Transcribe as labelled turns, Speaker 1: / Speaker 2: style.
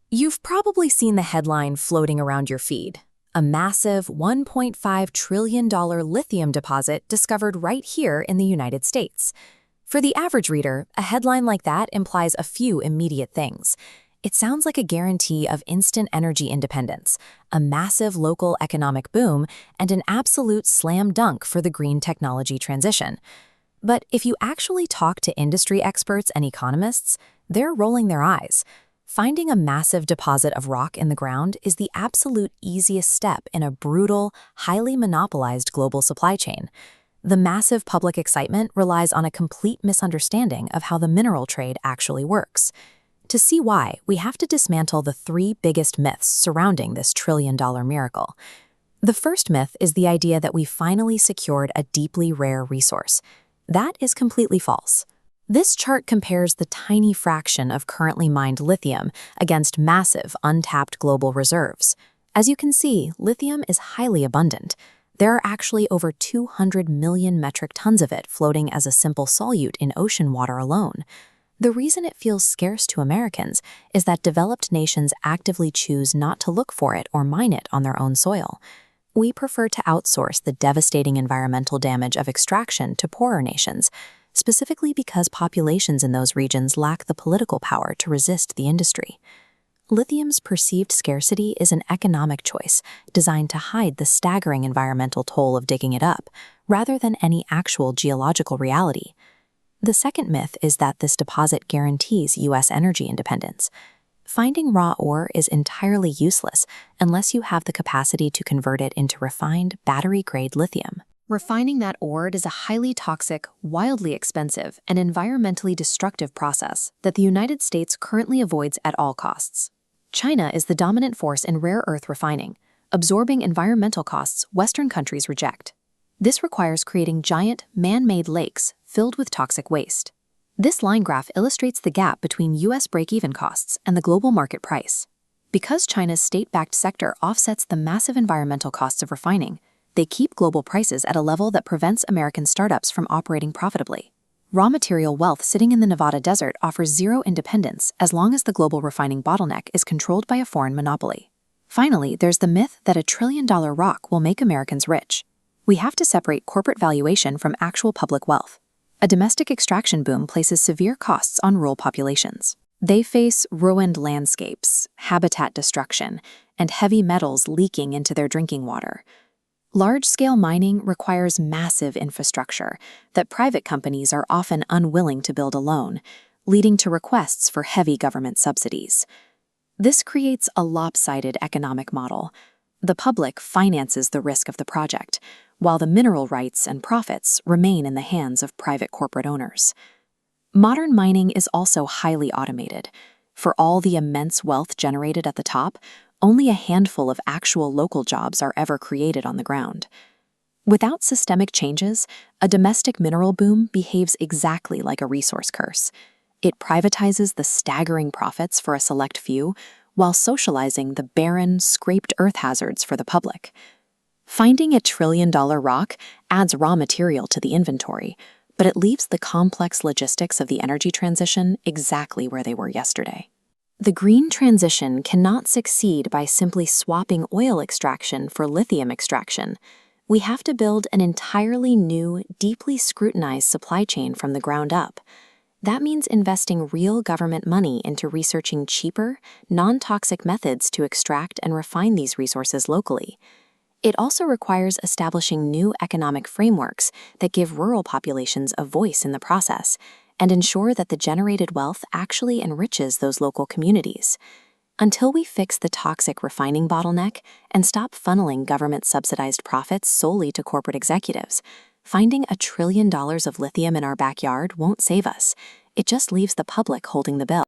Speaker 1: You've probably seen the headline floating around your feed. A massive $1.5 trillion lithium deposit discovered right here in the United States. For the average reader, a headline like that implies a few immediate things. It sounds like a guarantee of instant energy independence, a massive local economic boom, and an absolute slam dunk for the green technology transition. But if you actually talk to industry experts and economists, they're rolling their eyes. Finding a massive deposit of rock in the ground is the absolute easiest step in a brutal, highly monopolized global supply chain. The massive public excitement relies on a complete misunderstanding of how the mineral trade actually works. To see why, we have to dismantle the three biggest myths surrounding this trillion-dollar miracle. The first myth is the idea that we finally secured a deeply rare resource. That is completely false. This chart compares the tiny fraction of currently mined lithium against massive, untapped global reserves. As you can see, lithium is highly abundant. There are actually over 200 million metric tons of it floating as a simple solute in ocean water alone. The reason it feels scarce to Americans is that developed nations actively choose not to look for it or mine it on their own soil. We prefer to outsource the devastating environmental damage of extraction to poorer nations, specifically because populations in those regions lack the political power to resist the industry. Lithium's perceived scarcity is an economic choice designed to hide the staggering environmental toll of digging it up, rather than any actual geological reality. The second myth is that this deposit guarantees U.S. energy independence. Finding raw ore is entirely useless unless you have the capacity to convert it into refined, battery-grade lithium. Refining that ore is a highly toxic, wildly expensive, and environmentally destructive process that the United States currently avoids at all costs. China is the dominant force in rare earth refining, absorbing environmental costs Western countries reject. This requires creating giant, man-made lakes filled with toxic waste. This line graph illustrates the gap between U.S. break-even costs and the global market price. Because China's state-backed sector offsets the massive environmental costs of refining, they keep global prices at a level that prevents American startups from operating profitably. Raw material wealth sitting in the Nevada desert offers zero independence as long as the global refining bottleneck is controlled by a foreign monopoly. Finally, there's the myth that a trillion-dollar rock will make Americans rich. We have to separate corporate valuation from actual public wealth. A domestic extraction boom places severe costs on rural populations. They face ruined landscapes, habitat destruction, and heavy metals leaking into their drinking water. Large-scale mining requires massive infrastructure that private companies are often unwilling to build alone, leading to requests for heavy government subsidies. This creates a lopsided economic model. The public finances the risk of the project, while the mineral rights and profits remain in the hands of private corporate owners. Modern mining is also highly automated. For all the immense wealth generated at the top, only a handful of actual local jobs are ever created on the ground. Without systemic changes, a domestic mineral boom behaves exactly like a resource curse. It privatizes the staggering profits for a select few, while socializing the barren, scraped earth hazards for the public. Finding a trillion-dollar rock adds raw material to the inventory, but it leaves the complex logistics of the energy transition exactly where they were yesterday. The green transition cannot succeed by simply swapping oil extraction for lithium extraction. We have to build an entirely new, deeply scrutinized supply chain from the ground up. That means investing real government money into researching cheaper, non-toxic methods to extract and refine these resources locally. It also requires establishing new economic frameworks that give rural populations a voice in the process and ensure that the generated wealth actually enriches those local communities. Until we fix the toxic refining bottleneck and stop funneling government-subsidized profits solely to corporate executives, finding $1 trillion of lithium in our backyard won't save us. It just leaves the public holding the bill.